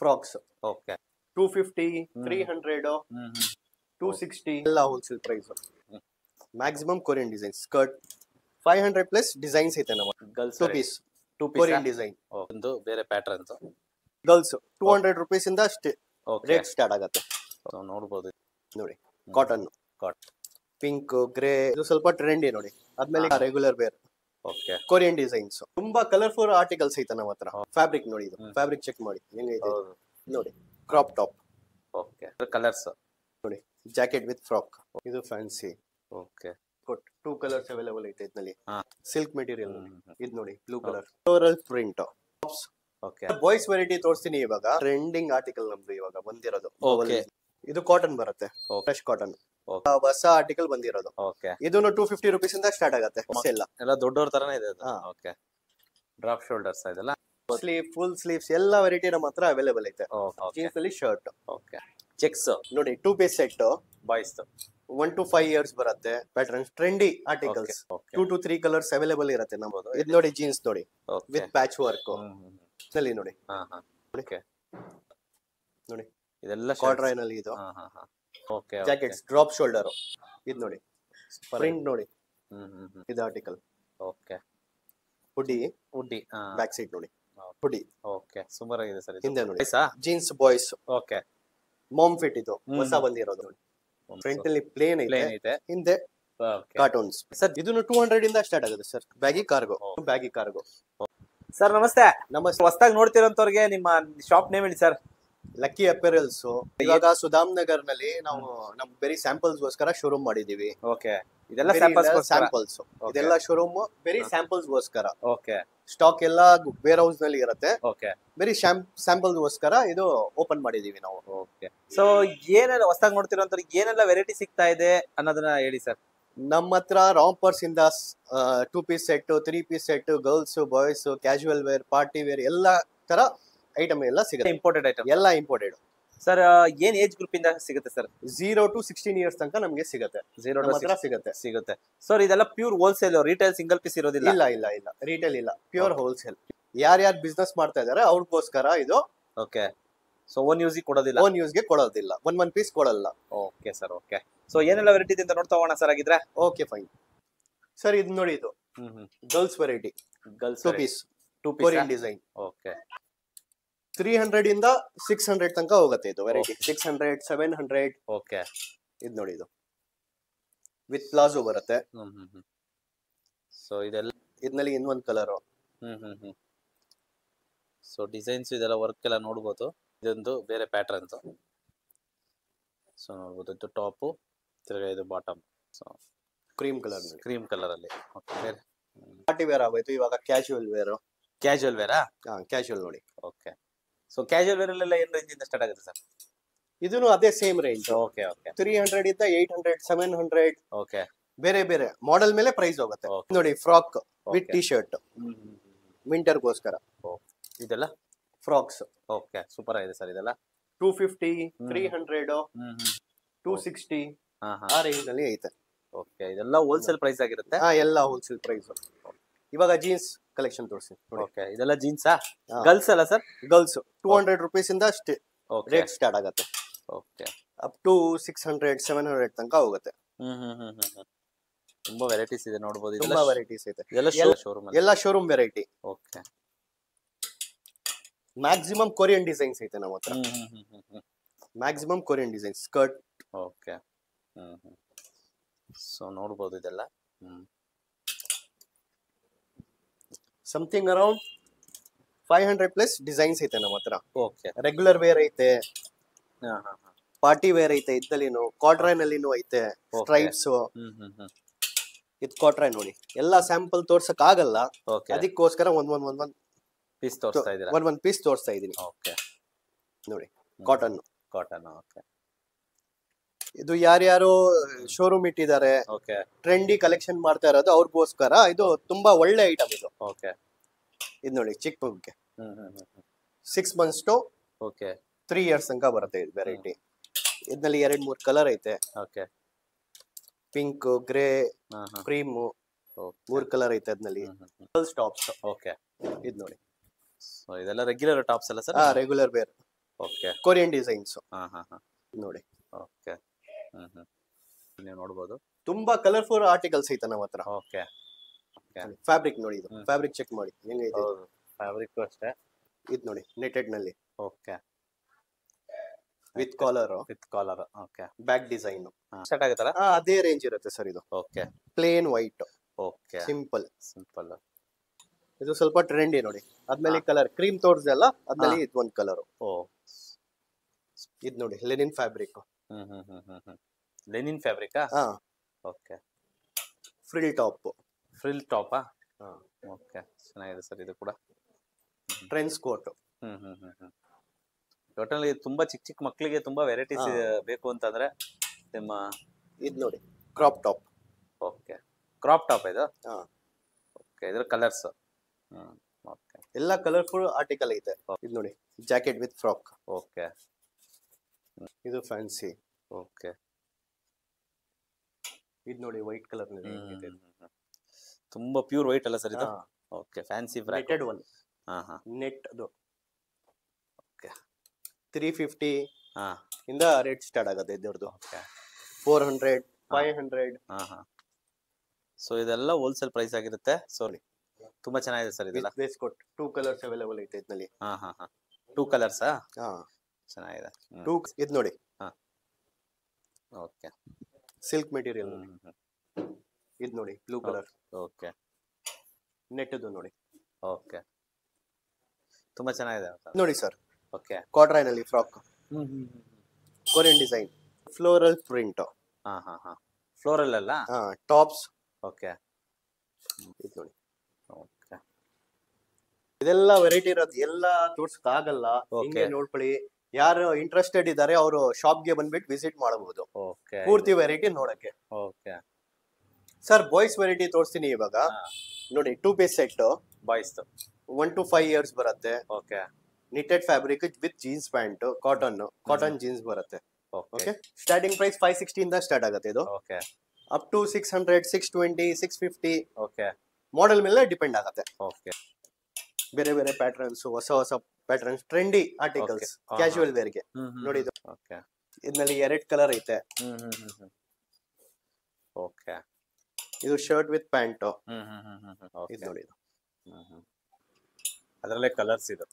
Frocks okay 250 300 260 ಎಲ್ಲ wholesale price. Maximum Korean design skirt 500 plus designs ಐತೆ ನಮ್ಮ girls two piece two Korean design. ಒಂದು ಬೇರೆ patterns girls 200 rupees ಇಂದ okay rate start ಆಗುತ್ತೆ. ನೋಡಬಹುದು ನೋಡಿ ಕಾಟನ್ ಕಾಟನ್ ಪಿಂಕ್ ಗ್ರೇ ಇದು ಸ್ವಲ್ಪ ಟ್ರೆಂಡಿ ನೋಡಿ. ಆದ್ಮೇಲೆ regular wear okay Korean designs ತುಂಬಾ ಕಲರ್ಫುಲ್ ಆರ್ಟಿಕಲ್ಸ್ ಐತೆ ನಮ್ಮ ಹತ್ರ. ಫ್ಯಾಬ್ರಿಕ್ ನೋಡಿ, ಇದು ಫ್ಯಾಬ್ರಿಕ್ ಚೆಕ್ ಮಾಡಿ ಹೆಂಗೈತೆ ನೋಡಿ. ಕ್ರಾಪ್ ಟಾಪ್ ಓಕೆ ಕಲರ್ಸ್ ನೋಡಿ, ಜಾಕೆಟ್ ವಿತ್ ಫ್ರಾಕ್. ಇದು ಫ್ಯಾನ್ಸಿ ಓಕೆ 2 ಕಲರ್ಸ್ ಅವೈಲೇಬಲ್ ಐತೆ ಇದ್ನಲ್ಲಿ. ಸಿಲ್ಕ್ ಮೆಟೀರಿಯಲ್ ಇದು ನೋಡಿ, blue colour floral print. Okay boys variety ತೋರಿಸ್ತೀನಿ ಇವಾಗ. ಟ್ರೆಂಡಿಂಗ್ ಆರ್ಟಿಕಲ್ ನಮ್ದು ಇವಾಗ ಬಂದಿರೋದು. ಓಕೆ ಇದು ಕಾಟನ್ ಬರುತ್ತೆ, ಫ್ರೆಶ್ ಕಾಟನ್. ಹೊಸ ಆರ್ಟಿಕಲ್ ಬಂದಿರೋದು. ಓಕೆ ಇದನ್ನು 250 rupees ಇಂದ ಸ್ಟಾರ್ಟ್ ಆಗುತ್ತೆ. ಎಲ್ಲ ದೊಡ್ಡವ್ರ ತರನೇ ಇದೆ. ಓಕೆ ಡ್ರಾಪ್ ಶೋಲ್ಡರ್ಸ್ ಇದೆಲ್ಲ, ಸ್ಲೀವ್ ಫುಲ್ ಸ್ಲೀವ್ಸ್ ಎಲ್ಲ ವೆರೈಟಿ ನಮ್ಮ ಹತ್ರ ಅವೈಲೇಬಲ್ ಐತೆ. ಜೀನ್ಸ್ ಅಲ್ಲಿ ಶರ್ಟ್ ಓಕೆ ಚೆಕ್ಸ್ ನೋಡಿ, 2 piece set boys 1 to 5 years ಬರುತ್ತೆ. Pattern trendy articles 2 to 3 colours available ಇರುತ್ತೆ ನಮ್ಮದು. ಇದು ನೋಡಿ ಜೀನ್ಸ್ ನೋಡಿ ವಿತ್ ಪ್ಯಾಚ್ ವರ್ಕ್ ನಲ್ಲಿ ನೋಡಿ. ಓಕೆ ನೋಡಿ ಇದೆಲ್ಲ ಕಾರ್ಡ್ರೈನ್ ಅಲ್ಲಿ ಇದು. ಓಕೆ ಜಾಕೆಟ್ಸ್ ಡ್ರಾಪ್ ಶೋಲ್ಡರ್ ಇದು ನೋಡಿ, ಪ್ರಿಂಟ್ ನೋಡಿ. ಇದು ಆರ್ಟಿಕಲ್ ಓಕೆ ಹುಡಿ ಉಡ್ಡಿ ಬ್ಯಾಕ್ ಸೈಡ್ ನೋಡಿ, ಹುಡಿ. ಓಕೆ ಸೂಪರ್ ಆಗಿದೆ ಸರ್. ಹಿಂದೆ ನೋಡಿ jeans boys. Okay mom fit ಇದು ಹೊಸ ಬಂದಿರೋದು. ಫ್ರಂಟ್ ಅಲ್ಲಿ ಪ್ಲೇನ್ ಐತೆ, ಹಿಂದೆ ಕಾರ್ಟೂನ್ಸ್. ಸರ್ ಇದನ್ನು 200 ಇಂದ ಸ್ಟಾರ್ಟ್ ಆಗುತ್ತೆ ಸರ್. Baggy cargo. ಸರ್ ನಮಸ್ತೆ. ನಮಸ್ತೆ. ಹೊಸದಾಗಿ ನೋಡ್ತಿರೋಂತವ್ರಿಗೆ ನಿಮ್ಮ ಶಾಪ್ ನೇಮ್ ಹೇಳಿ ಸರ್. ಲಕ್ಕಿ ಅಪೆರಲ್ಸ್. ಇವಾಗ ಸುಧಾಮ್ ನಗರ್ ನಲ್ಲಿ ನಾವು ನಮ್ ಬರೀ ಸ್ಯಾಂಪಲ್ಸ್ ಗೋಸ್ಕರ ಶೋರೂಮ್ ಮಾಡಿದೀವಿ. ಓಕೆ ಇದೆಲ್ಲ ಸ್ಯಾಂಪಲ್ಸ್ ಇದೆಲ್ಲ ಶೋರೂಮ್ ಬರೀ ಸ್ಯಾಂಪಲ್ಸ್ ಗೋಸ್ಕರ. ಓಕೆ ಸ್ಟಾಕ್ ಎಲ್ಲ ವೇರ್ ಹೌಸ್ ನಲ್ಲಿ ಇರುತ್ತೆ. ಓಕೆ ಬರೀ ಸ್ಯಾಂಪಲ್ಸ್ ಗೋಸ್ಕರ ಇದು ಓಪನ್ ಮಾಡಿದೀವಿ ನಾವು. ಓಕೆ ಸೊ ಏನೆಲ್ಲ ಹೊಸದಾಗಿ ನೋಡ್ತಿರೋಂತವ್ರಿಗೆ ಏನೆಲ್ಲ ವೆರೈಟಿ ಸಿಗ್ತಾ ಇದೆ ಅನ್ನೋದನ್ನ ಹೇಳಿ ಸರ್. ನಮ್ಮ ಹತ್ರ ರಾಂಪರ್ಸ್ ಇಂದ 2 piece set 3 piece set girls boys casual wear party wear ಎಲ್ಲ ತರ ಐಟಮ್ ಎಲ್ಲ ಸಿಗುತ್ತೆ. ಇಂಪೋರ್ಟೆಡ್ ಐಟಮ್ ಎಲ್ಲ ಇಂಪೋರ್ಟೆಡ್. ಸರ್ ಏನ್ ಏಜ್ ಗ್ರೂಪ್ ಇಂದ ಸಿಗುತ್ತೆ ಸರ್? 0 to 16 years ತನಕ ನಮಗೆ ಸಿಗುತ್ತೆ. 0 to 16 ಸಿಗುತ್ತೆ ಸರ್. ಇದೆಲ್ಲ pure wholesale, retail single piece ಇರೋದಿಲ್ಲ? ಇಲ್ಲ ರಿಟೇಲ್ ಇಲ್ಲ, ಪ್ಯೂರ್ ಹೋಲ್ಸೇಲ್. ಯಾರ್ಯಾರು ಬಿಸ್ನೆಸ್ ಮಾಡ್ತಾ ಇದಾರೆ ಅವ್ರಿಗೋಸ್ಕರ ಇದು. ಓಕೆ ಸೊ ಓನ್ ಯೂಸ್ ಕೊಡೋದಿಲ್ಲ? ಓನ್ ಯೂಸ್ ಗೆ ಕೊಡೋದಿಲ್ಲ, one piece ಕೊಡಲ್ಲ. Okay sir. ಓಕೆ ಸೊ ಏನೆಲ್ಲ ವೆರೈಟಿ ಅಂತ ನೋಡ್ತಾ ಹೋಗೋಣ ಸರ್ ಆಗಿದ್ರೆ. Okay fine sir. ಇದು ನೋಡಿ, ಇದು girls variety. Girls 2 piece Korean design. Okay 300 ಇಂದ 600 ತನಕ ಹೋಗುತ್ತೆ ಇದು ವೆರೈಟಿ. 600 700. ಓಕೆ ಇದು ನೋಡಿ, ಇದು ವಿತ್ ಪ್ಲಾಜೋ ಬರುತ್ತೆ. ಸೊ ಇದೆಲ್ಲ ಇದರಲ್ಲಿ ಇನ್ನೊಂದು ಕಲರ್. ಸೊ ಡಿಸೈನ್ಸ್ ಇದೆಲ್ಲ ವರ್ಕ್ ಎಲ್ಲ ನೋಡ್ಬೋದು. ಇದೊಂದು ಬೇರೆ ಪ್ಯಾಟರ್ನ್ಸ್. ಸೊ ನೋಡ್ಬೋದು, ಇದು ಟಾಪ್, ತಿರ್ಗಾ ಇದು ಬಾಟಮ್. ಸೊ ಕ್ರೀಮ್ ಕಲರ್ ಅಲ್ಲಿ. ಓಕೆ ಬೇರೆ ಪಾರ್ಟಿ ವೇರ್ ಆಗೋಯ್ತು. ಇವಾಗ casual wear. Casual wear? Casual ನೋಡಿ. ಓಕೆ ಸೊ ಕ್ಯಾಶುವಲ್ ವೇರ್ ಅಲ್ಲೆಲ್ಲ ಏನ್ ರೇಂಜ್ ಇಂದ ಸ್ಟಾರ್ಟ್ ಆಗುತ್ತೆ ಸರ್? ಇದನ್ನು ಅದೇ ಸೇಮ್ ರೇಂಜ್. ಓಕೆ 300 ಇಂದ 800 700. ಓಕೆ ಬೇರೆ ಮಾಡೆಲ್ ಮೇಲೆ ಪ್ರೈಸ್ ಹೋಗುತ್ತೆ. ನೋಡಿ frock with T shirt winter ಗೋಸ್ಕರ. ಇದೆಲ್ಲ ಫ್ರಾಕ್ಸ್. ಓಕೆ ಸೂಪರ್ ಆಗಿದೆ ಸರ್. ಇದೆಲ್ಲ 250 300 260 ಆ ರೇಂಜ್ ನಲ್ಲಿ ಐತೆ. ಓಕೆ ಇದೆಲ್ಲ ಹೋಲ್ಸೇಲ್ ಪ್ರೈಸ್ ಆಗಿರುತ್ತೆ? ಎಲ್ಲ ಹೋಲ್ಸೇಲ್ ಪ್ರೈಸ್. ಇವಾಗ ಜೀನ್ಸ್ ಕಲೆಕ್ಷನ್ ತೋರಿಸಿ. ಓಕೆ ಇದೆಲ್ಲ ಜೀನ್ಸಾ? ಗರ್ಲ್ಸ್ ಅಲ್ಲ ಸರ್? ಗರ್ಲ್ಸ್ 200 rupees ಇಂದ ರೇಟ್ ಸ್ಟಾರ್ಟ್ ಆಗುತ್ತೆ. ಓಕೆ ಅಪ್ ಟು 600 700 ತನಕ ಹೋಗುತ್ತೆ. ತುಂಬಾ ವೆರೈಟೀಸ್ ಇದೆ ನೋಡಬಹುದು. ತುಂಬಾ ವೆರೈಟೀಸ್ ಐತೆ. ಎಲ್ಲ showroom variety. Okay maximum Korean designs ಐತೆ ನಮ್ಮ ಹತ್ರ. Maximum Korean designs skirt. Okay so ನೋಡಬಹುದು ಇದೆಲ್ಲ. ಸಮಥಿಂಗ್ ಅರೌಂಡ್ 500 ಪ್ಲಸ್ ಡಿಸೈನ್ಸ್ ಐತೆ ನಮ್ಮ ಹತ್ರ. ಓಕೆ ರೆಗ್ಯುಲರ್ ವೇರ್ ಐತೆ, ಪಾರ್ಟಿ ವೇರ್ ಐತೆ. ಇದ್ದಲ್ಲಿನು ಕಾರ್ಡ್ರೈನ್ ಅಲ್ಲಿನೂ ಐತೆ ಸ್ಟ್ರೈಪ್ಸ್. ಇದು ಕಾರ್ಡ್ರೈನ್ ನೋಡಿ. ಎಲ್ಲ ಸ್ಯಾಂಪಲ್ ತೋರ್ಸಕ್ ಆಗಲ್ಲ, ಅದಕ್ಕೋಸ್ಕರ ಒಂದ್ ಪೀಸ್ ತೋರಿಸ್ತಾ ಇದ್ದೀರಾ? ಒಂದ್ ಪೀಸ್ ತೋರಿಸ್ತಾ ಇದೀನಿ. ಓಕೆ ನೋಡಿ ಕಾಟನ್. ಓಕೆ ಇದು ಯಾರ್ಯಾರು ಶೋರೂಮ್ ಇಟ್ಟಿದ್ದಾರೆ, ಟ್ರೆಂಡಿ ಕಲೆಕ್ಷನ್ ಮಾಡ್ತಾ ಇರೋದು ಅವ್ರಿಗೋಸ್ಕರ ಇದು ತುಂಬಾ ಒಳ್ಳೆ ಐಟಮ್ ಇದು. ಓಕೆ ಇದು ನೋಡಿ ಚಿಕ್ಕ ಮಗುಗೆ 6 months to 3 years ತನಕ ಬರುತ್ತೆ ಇದು ವೆರೈಟಿ. ಇದ್ರಲ್ಲಿ 2-3 ಕಲರ್ ಐತೆ. Okay pink grey cream 3 colour ಐತೆ ಅದ್ನಲ್ಲಿ. ಟಾಪ್ಸ್. ಓಕೆ ಇದು ನೋಡಿ. ಸೊ ಇದೆಲ್ಲ ರೆಗ್ಯುಲರ್ ಟಾಪ್ಸ್ ಅಲ್ಲ sir? Regular wear. Okay Korean designs ಹಾ ಹಾ ಹಾ ನೋಡಿ. ಓಕೆ ನೀವು ನೋಡ್ಬೋದು ತುಂಬಾ ಕಲರ್ಫುಲ್ ಆರ್ಟಿಕಲ್ಸ್ ಐತೆ ನಮ್ಮ ಹತ್ರ. ಓಕೆ ಫ್ಯಾಬ್ರಿಕ್ ನೋಡಿ, ಇದು ಫ್ಯಾಬ್ರಿಕ್ ಚೆಕ್ ಮಾಡಿ ಹೆಂಗೈತೆ. ಹೌದು ಫ್ಯಾಬ್ರಿಕ್ ಅಷ್ಟೇ. ಇದು ನೋಡಿ ನೆಟೆಡ್ ನಲ್ಲಿ okay with collar, okay back design start ಆಗುತ್ತಲ್ಲ ಅದೇ ರೇಂಜ್ ಇರುತ್ತೆ ಸರ್. ಇದು okay plain white, okay simple. ಇದು ಇದು ಸ್ವಲ್ಪ ಟ್ರೆಂಡಿ ನೋಡಿ. ಅದ್ಮೇಲೆ ಕಲರ್ ಕ್ರೀಮ್ ತೋರ್ಸ್ದಲ್ಲ, ಅದ್ಮೇಲೆ ಇದು ಒಂದ್ ಕಲರ್. ಓ ಇದು ನೋಡಿ ಲೆನಿನ್ ಫ್ಯಾಬ್ರಿಕ್. ಲೆನಿನ್ ಫ್ಯಾಬ್ರಿಕಾ? ಹಾ ಓಕೆ ಫ್ರಿಲ್ ಟಾಪ್. ಫ್ರಿಲ್ ಟಾಪಾ? ಓಕೆ ಚೆನ್ನಾಗಿದೆ ಸರ್ ಇದು ಕೂಡ. Trends coat. ಟೋಟಲಿ ತುಂಬಾ ಚಿಕ್ಕ ಚಿಕ್ಕ ಮಕ್ಕಳಿಗೆ ತುಂಬಾ ವೆರೈಟೀಸ್ ಬೇಕು ಅಂತಂದ್ರೆ ನಿಮ್ಮ ಇದು ನೋಡಿ crop top. Okay crop top ಇದು. ಹಾ ಓಕೆ ಇದ್ರ ಕಲರ್ಸ್ ಓಕೆ ಎಲ್ಲ ಕಲರ್ಫುಲ್ ಆರ್ಟಿಕಲ್ ಐತೆ. ಇದು ನೋಡಿ ಜಾಕೆಟ್ ವಿತ್ ಫ್ರಾಕ್. ಓಕೆ ಇದು ಫ್ಯಾನ್ಸಿ. ಓಕೆ ಇದು ನೋಡಿ ವೈಟ್ ಕಲರ್ ತುಂಬಾ ಪ್ಯೂರ್ ವೈಟ್ ಅಲ್ಲ ಸರ್ ಇದು? Okay fancy netted one. ಹಾ ಹಾ ನೆಟ್ ಅದು ಓಕೆ 350 ಹಾ ಇಂದ ರೇಟ್ ಸ್ಟಾರ್ಟ್ ಆಗುತ್ತೆ ಇದ್ರದ್ದು. ಓಕೆ 400 500. ಹಾ ಹಾ ಸೊ ಇದೆಲ್ಲ ಹೋಲ್ಸೇಲ್ ಪ್ರೈಸ್ ಆಗಿರುತ್ತೆ. ಸೊ ತುಂಬಾ ಚೆನ್ನಾಗಿದೆ ಸರ್ ಇದೆಲ್ಲ. ಬೇಸ್ ಕೊಟ್ 2 ಕಲರ್ಸ್ ಅವೈಲೇಬಲ್ ಐತೆ ಇದರಲ್ಲಿ. ಹಾ ಹಾ ಹಾ 2 ಕಲರ್ಸಾ? ಹಾ ಚೆನ್ನಾಗಿದೆ. 2 ಇದು ನೋಡಿ. ಹಾ ಓಕೆ ಸಿಲ್ಕ್ ಮೆಟೀರಿಯಲ್. ಇದು ನೋಡಿ ಬ್ಲೂ ಕಲರ್. ಓಕೆ ನೆಟ್ ನೋಡಿ. ಓಕೆ ತುಂಬಾ ಚೆನ್ನಾಗಿದೆ ನೋಡಿ ಸರ್. ಓಕೆ ಕ್ವಾಡ್ರೈನ್ ಅಲ್ಲಿ frock, Korean design, floral print. ಹಾ ಹಾ ಹಾ ಫ್ಲೋರಲ್ ಅಲ್ಲ? ಟಾಪ್ಸ್. ಓಕೆ ಇದು ನೋಡಿ. ಓಕೆ ಇದೆಲ್ಲ ವೆರೈಟಿ ಇರೋದು, ಎಲ್ಲ ತೋರ್ಸಕ್ ಆಗಲ್ಲ. ಹಿಂಗೆ ನೋಡ್ಕೊಳ್ಳಿ. ಯಾರು ಇಂಟ್ರೆಸ್ಟೆಡ್ ಇದ್ದಾರೆ ಅವರು ಶಾಪ್ಗೆ ಬಂದ್ಬಿಟ್ಟು ವಿಸಿಟ್ ಮಾಡಬಹುದು. ಓಕೆ ಪೂರ್ತಿ ವೆರೈಟಿ ನೋಡಕ್ಕೆ. ಓಕೆ ಸರ್ ಬಾಯ್ಸ್ ವೆರೈಟಿ ತೋರಿಸ್ತೀನಿ ಇವಾಗ. ನೋಡಿ 2 piece set boys 1 to 5 years ಬರುತ್ತೆ. Okay knitted fabric with jeans pant, cotton jeans ಬರುತ್ತೆ. ಓಕೆ ಸ್ಟಾರ್ಟಿಂಗ್ ಪ್ರೈಸ್ 560 ಇಂದ ಸ್ಟಾರ್ಟ್ ಆಗುತ್ತೆ ಇದು. Okay up to 600 620 650 okay model ಮೇಲೆ ಡಿಪೆಂಡ್ ಆಗುತ್ತೆ. ಓಕೆ ಬೇರೆ ಬೇರೆ ಪ್ಯಾಟರ್ನ್ಸ್, ಹೊಸ ಹೊಸ patterns, trendy articles, casual wear ಗೆ ನೋಡಿ. ಇದು ಓಕೆ ಇದರಲ್ಲಿ 2 ಕಲರ್ ಐತೆ. ಓಕೆ ಇದು ಶರ್ಟ್ ವಿತ್ ಪ್ಯಾಂಟ್. ಇದು ನೋಡಿ. ಅದರಲ್ಲೇ ಕಲರ್ಸ್ ಇದು.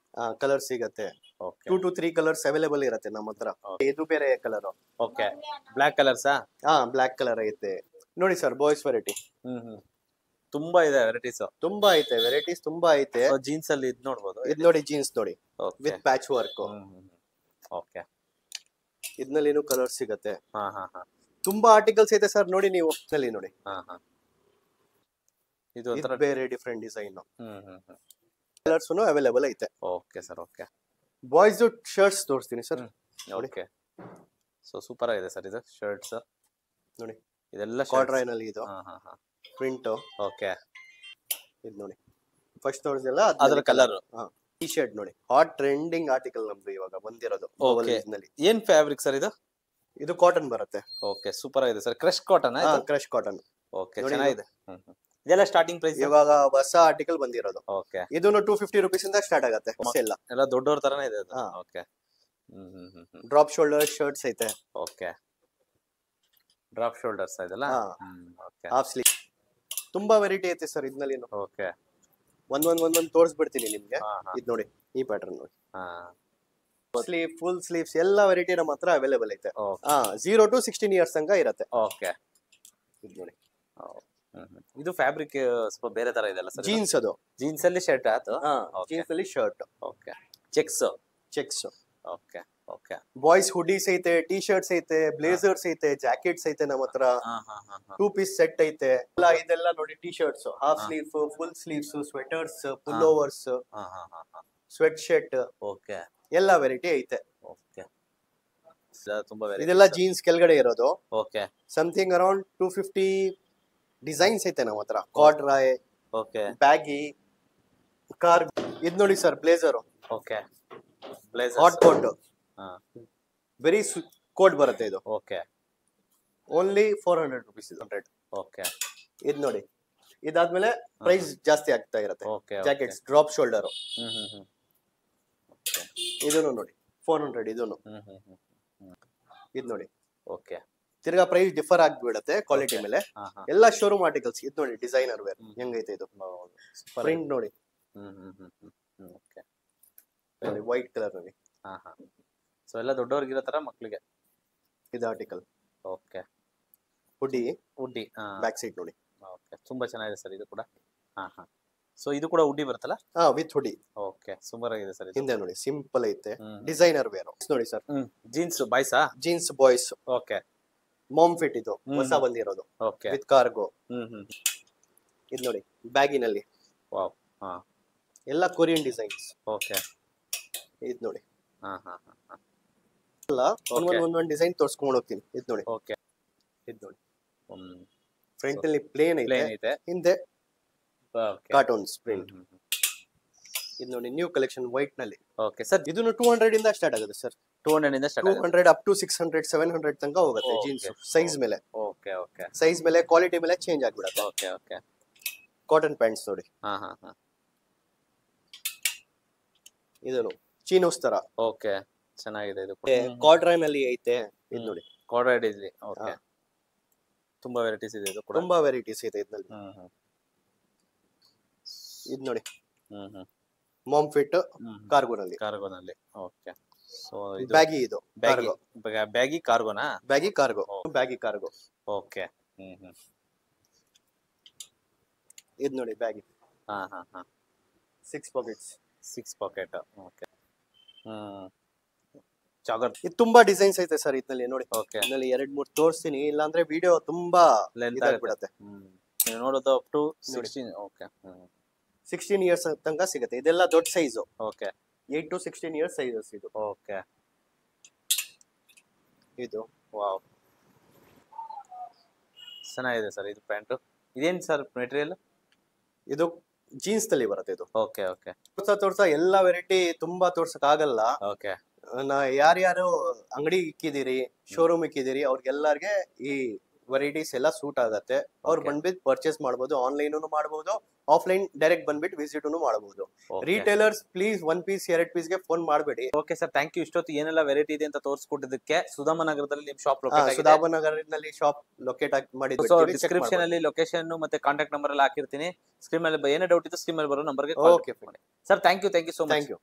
ಕಲರ್ ಸಿಗತ್ತೆ. ಓಕೆ 2 to 3 ಕಲರ್ಸ್ ಅವೈಲೇಬಲ್ ಇರುತ್ತೆ ನಮ್ಮ ಹತ್ರ. ಇದು ಬೇರೆ ಕಲರ್. ಓಕೆ ಬ್ಲಾಕ್ ಕಲರ್ಸಾ? ಬ್ಲಾಕ್ ಕಲರ್ ಐತೆ. ನೋಡಿ ಸರ್ ಬಾಯ್ಸ್ ವೆರೈಟಿ ತುಂಬಾ ಇದೆ ವೆರೈಟೀಸ್. ತುಂಬಾ ಐತೆ ವೆರೈಟೀಸ್, ತುಂಬಾ ಐತೆ. ಜೀನ್ಸ್ ಅಲ್ಲಿ ಇದು ನೋಡಬಹುದು. ಇದು ನೋಡಿ ಜೀನ್ಸ್ ನೋಡಿ ವಿತ್ ಪ್ಯಾಚ್ ವರ್ಕ್. ಓಕೆ ಇದನ್ನಲ್ಲಿನೂ ಕಲರ್ ಸಿಗತ್ತೆ. ಹಾ ಹಾ ಹಾ ತುಂಬಾ ಆರ್ಟಿಕಲ್ಸ್ ಐತೆ ಸರ್. ನೋಡಿ ನೀವು ಇಲ್ಲಿ ನೋಡಿ. ಹಾ ಹಾ ಇದು ಒಂಥರ ಬೇರೆ ಡಿಫ್ರೆಂಟ್ ಡಿಸೈನ್. ಕಲರ್ಸ್ ಅವೈಲೇಬಲ್ ಐತೆ. Okay sir. Okay boys shirts ತೋರಿಸ್ತೀನಿ ಸರ್. ಓಕೆ ಸೊ ಸೂಪರ್ ಆಗಿದೆ ಸರ್ ಇದು ಶರ್ಟ್ಸ್ ನೋಡಿ. ಇದೆಲ್ಲ ಕ್ವಾಡ್ರೈನ್ ಅಲ್ಲಿ ಇದು ಹಾ ಹಾ ಹಾ ಪ್ರಿಂಟ್. ಓಕೆ ಇದು ನೋಡಿ ಫಸ್ಟ್ ತೋರಿಸಿಲ್ಲ ಅದರ ಕಲರ್. ಟಿ ಶರ್ಟ್ ನೋಡಿ, ಹಾಟ್ ಟ್ರೆಂಡಿಂಗ್ ಆರ್ಟಿಕಲ್ ನಮ್ದು ಇವಾಗ ಬಂದಿರೋದು. ಏನ್ ಫ್ಯಾಬ್ರಿಕ್ ಸರ್ ಇದು? ಇದು ಕಾಟನ್ ಬರುತ್ತೆ. ಓಕೆ ಸೂಪರ್ ಆಗಿದೆ sir. Crush cotton? Crush cotton. Okay ಚೆನ್ನಾಗಿದೆ. ಇದೆಲ್ಲ ಸ್ಟಾರ್ಟಿಂಗ್ ಪ್ರೈಸ್ ಇವಾಗ ಹೊಸ ಆರ್ಟಿಕಲ್ ಬಂದಿರೋದು. ಓಕೆ ಇದನ್ನು 250 rupees ಇಂದ ಸ್ಟಾರ್ಟ್ ಆಗುತ್ತೆ. ಎಲ್ಲ ದೊಡ್ಡವ್ರ ತರನೇ ಇದೆ ಅದು. ಓಕೆ ಡ್ರಾಪ್ ಶೋಲ್ಡರ್ ಶರ್ಟ್ಸ್ ಐತೆ. ಓಕೆ ಡ್ರಾಪ್ ಶೋಲ್ಡರ್ಸ್ ಇದೆಲ್ಲ. ಓಕೆ ಹಾಫ್ ಸ್ಲೀವ್ ತುಂಬಾ ವೆರೈಟಿ ಐತೆ ಸರ್ ಇದರಲ್ಲಿ. ಓಕೆ ಒಂದೊಂದ್ ತೋರಿಸ್ಬಿಡ್ತೀನಿ ನಿಮ್ಗೆ. ಇದು ನೋಡಿ ಈ ಪ್ಯಾಟರ್ನ್ ನೋಡಿ. ಸ್ಲೀವ್, ಫುಲ್ ಸ್ಲೀವ್ಸ್ ಎಲ್ಲ ವೆರೈಟಿ ನಮ್ಮ ಹತ್ರ ಅವೈಲೇಬಲ್ ಐತೆ. 0 to 16 years ತನಕ ಇರುತ್ತೆ. ಓಕೆ ಇದು ನೋಡಿ. ಇದು ಫ್ಯಾಬ್ರಿಕ್ ಸ್ವಲ್ಪ ಬೇರೆ ತರ ಇದೆ ಅಲ್ಲ ಸರ್? ಜೀನ್ಸ್ ಅದು. ಜೀನ್ಸ್ ಅಲ್ಲಿ ಶರ್ಟ್ ಆಯ್ತು. ಜೀನ್ಸ್ ಅಲ್ಲಿ shirt. Okay checks. Okay okay boys hoodies ಐತೆ, ಟಿ ಶರ್ಟ್ಸ್ ಐತೆ, ಬ್ಲೇಸರ್ಸ್ ಐತೆ, ಜಾಕೆಟ್ಸ್ ಐತೆ ನಮ್ಮ ಹತ್ರ. 2 ಪೀಸ್ ಸೆಟ್ ಐತೆ. ಇದೆಲ್ಲ ನೋಡಿ T shirts, half sleeve, full sleeves, sweaters, pullovers, sweatshirt. Okay ಎಲ್ಲ ವೆರೈಟಿ ಐತೆ. ಓಕೆ ತುಂಬಾ ವೆರೈಟಿ. ಇದೆಲ್ಲ ಜೀನ್ಸ್ ಕೆಳಗಡೆ ಇರೋದು. ಓಕೆ ಸಮಥಿಂಗ್ ಅರೌಂಡ್ 250 ಡಿಸೈನ್ಸ್ ಐತೆ ನಮ್ಮ ಹತ್ರ. ಕಾರ್ಡ್ರಾಯ್, ಓಕೆ ಬ್ಯಾಗಿ, ಕಾರ್. ಇದು ನೋಡಿ sir blazer. Okay blazer hot coat. Very coat ಬರುತ್ತೆ ಇದು. Okay only 400 rupees. 100. ಓಕೆ ಇದು ನೋಡಿ. ಇದಾದ್ಮೇಲೆ ಪ್ರೈಸ್ ಜಾಸ್ತಿ ಆಗ್ತಾ ಇರುತ್ತೆ. Jackets drop shoulder. ಇದನ್ನು ನೋಡಿ 400 ಇದೂನು. ಇದು ನೋಡಿ ಓಕೆ. ತಿರ್ಗಾ ಪ್ರೈಸ್ ಡಿಫರ್ ಆಗ್ಬಿಡತ್ತೆ ಕ್ವಾಲಿಟಿ ಮೇಲೆ. ಎಲ್ಲ ಶೋರೂಮ್ ಆರ್ಟಿಕಲ್ಸ್. ಇದು ನೋಡಿ ಡಿಸೈನರ್ ವೇರ್ ಹೆಂಗೈತೆ ಇದು ಪ್ರಿಂಟ್ ನೋಡಿ. ಓಕೆ ನೋಡಿ ವೈಟ್ ಕಲರ್ ನಲ್ಲಿ. ಸೊ ಎಲ್ಲ ದೊಡ್ಡವ್ರಿಗಿರೋ ತರ ಮಕ್ಕಳಿಗೆ ಇದು ಆರ್ಟಿಕಲ್. ಓಕೆ. ಹುಡಿ ಬ್ಯಾಕ್ ಸೈಡ್ ನೋಡಿ. ಓಕೆ ತುಂಬಾ ಚೆನ್ನಾಗಿದೆ ಸರ್ ಇದು ಕೂಡ. ಸೊ ಇದು ಕೂಡ ಹುಡಿ ಬರುತ್ತಲ್ಲ? With hoodie. ಓಕೆ ಸೂಪರ್ ಆಗಿದೆ ಸರ್. ಹಿಂದೆ ನೋಡಿ ಸಿಂಪಲ್ ಐತೆ ಡಿಸೈನರ್ ವೇರ್ ನೋಡಿ ಸರ್. ಜೀನ್ಸ್ ಬಾಯ್ಸಾ? Jeans boys. Okay. Mom fit ಇದು ಹೊಸ ಬಂದಿರೋದು. ಓಕೆ. With cargo. ಇದು ನೋಡಿ ಬ್ಯಾಗಿನಲ್ಲಿ. ವಾವ್. ಎಲ್ಲ ಕೊರಿಯನ್ ಡಿಸೈನ್ಸ್. ಓಕೆ. ಇದು ನೋಡಿ ಎಲ್ಲ ಒಂದೊಂದು ಡಿಸೈನ್ ತೋರ್ಸ್ಕೊಂಡು ಹೋಗ್ತೀನಿ. ಇದು ನೋಡಿ. ಓಕೆ. ಇದು ನೋಡಿ ಫ್ರಂಟ್ ಅಲ್ಲಿ ಪ್ಲೇನ್ ಐತೆ, ಹಿಂದೆ ಕಾರ್ಟೂನ್ಸ್ ಪ್ರಿಂಟ್. ಇದು ನೋಡಿ ನ್ಯೂ ಕಲೆಕ್ಷನ್ ವೈಟ್ ನಲ್ಲಿ. Okay sir. ಇದನ್ನು 200 ಇಂದ ಸ್ಟಾರ್ಟ್ ಆಗುತ್ತೆ ಸರ್. 200 ಇಂದ ಸ್ಟಾರ್ಟ್ 200 ಅಪ್ ಟು 600 700 ತನಕ ಹೋಗುತ್ತೆ ಜೀನ್ಸ್. ಸೈಜ್ ಮೇಲೆ. Okay okay. ಸೈಜ್ ಮೇಲೆ ಕ್ವಾಲಿಟಿ ಮೇಲೆ ಚೇಂಜ್ ಆಗ್ಬಿಡುತ್ತೆ. Okay okay. ಕಾಟನ್ ಪ್ಯಾಂಟ್ಸ್ ನೋಡಿ. ಇದನ್ನು ಚೀನೋಸ್ ತರ. ಓಕೆ ಚೆನ್ನಾಗಿದೆ ಇದು. ಕಾರ್ಡ್ರೈನ್ ಅಲ್ಲಿ ಐತೆ. ಇದು ನೋಡಿ ಕಾರ್ಡ್ರೈನ್ ಇದೆ. ಓಕೆ ತುಂಬಾ ವೆರೈಟೀಸ್ ಇದೆ ಇದು ಕೂಡ. ತುಂಬಾ ವೆರೈಟೀಸ್ ಇದೆ ಇದರಲ್ಲಿ. ಇದು ನೋಡಿ ಮಾಮ್ ಫಿಟ್ ಕಾರ್ಗೋನಲ್ಲಿ. ಕಾರ್ಗೋನಲ್ಲಿ. ಓಕೆ. ಸೊ ಇದು ಬ್ಯಾಗಿ. ಇದು ಬ್ಯಾಗಿ ಕಾರ್ಗೋನಾ? Baggy cargo. Baggy cargo. Okay. ಇದು ನೋಡಿ baggy. 6 pockets. 6 pocket. Okay. Jogger. ಇದು ತುಂಬಾ ಡಿಸೈನ್ಸ್ ಐತೆ ಸರ್ ಇದರಲ್ಲಿ ನೋಡಿ. ಓಕೆ. ಇದರಲ್ಲಿ 2-3 ತೋರಿಸ್ತೀನಿ, ಇಲ್ಲಾಂದ್ರೆ ವಿಡಿಯೋ ತುಂಬಾ ಲೆಂತ್ ಆಗ್ಬಿಡುತ್ತೆ. ನೀವು ನೋಡೋದು ಅಪ್ ಟು 16. ಓಕೆ. 16 ಇಯರ್ಸ್ ತನಕ ಸಿಗುತ್ತೆ. ಇದೆಲ್ಲ ದೊಡ್ಡ size. Okay. 8 to 16 years sizes ಇದು. ಓಕೆ. ಇದು ವಾವ್ ಚೆನ್ನಾಗಿದೆ ಸರ್ ಇದು ಪ್ಯಾಂಟ್. ಇದೇನ್ ಸರ್ ಮೆಟೀರಿಯಲ್? ಇದು ಜೀನ್ಸ್ ನಲ್ಲಿ ಬರುತ್ತೆ ಇದು. Okay okay. ತೋರ್ಸ ಎಲ್ಲ ವೆರೈಟಿ ತುಂಬಾ ತೋರ್ಸಕ್ ಆಗಲ್ಲ. ಓಕೆ. ಯಾರ್ಯಾರು ಅಂಗಡಿ ಇಕ್ಕಿದಿರಿ, ಶೋರೂಮ್ ಇಕ್ಕಿದಿರಿ, ಅವ್ರಿಗೆಲ್ಲರಿಗೆ ಈ ವೆರೈಟೀಸ್ ಎಲ್ಲ ಸೂಟ್ ಆಗತ್ತೆ. ಅವ್ರು ಬಂದ್ಬಿಟ್ಟು ಪರ್ಚೇಸ್ ಮಾಡಬಹುದು. ಆನ್ಲೈನ್ ಮಾಡಬಹುದು, ಆಫ್ಲೈನ್ ಡೈರೆಕ್ಟ್ ಬಂದ್ಬಿಟ್ಟು ವಿಸಿಟ್ ಮಾಡಬಹುದು. ರಿಟೇಲರ್ಸ್ ಪ್ಲೀಸ್ 1 ಪೀಸ್ 2 ಪೀಸ್ ಗೆ ಫೋನ್ ಮಾಡಬೇಡಿ. Okay sir thank you. ಇಷ್ಟೊತ್ತು ಏನೆಲ್ಲ ವೆರೈಟಿ ಇದೆ ಅಂತ ತೋರಿಸ್ಕೊಟ್ಟಿದ್ದಕ್ಕೆ. ಸುಧಾಮ ನಗರದಲ್ಲಿ ನಿಮ್ ಶಾಪ್ ಲೊಕೇಟ್ ಆಗಿದೆ. ಸುಧಾಮ ನಗರದಲ್ಲಿ ಶಾಪ್ ಲೊಕೇಟ್ ಮಾಡಿದ್ವಿ. ಡಿಸ್ಕ್ರಿಪ್ಷನ್ ಅಲ್ಲಿ ಲೊಕೇಶನ್ ಮತ್ತೆ ಕಾಂಟ್ಯಾಕ್ಟ್ ನಂಬರ್ ಎಲ್ಲ ಹಾಕಿರ್ತೀನಿ. ಸ್ಕ್ರೀನ್ ಮೇಲೆ ಏನೇ ಡೌಟ್ ಇತ್ತು ಸ್ಕ್ರೀನ್ ಮೇಲೆ ಬರೋ ನಂಬರ್ಗೆ. Okay sir thank you so much. Thank you.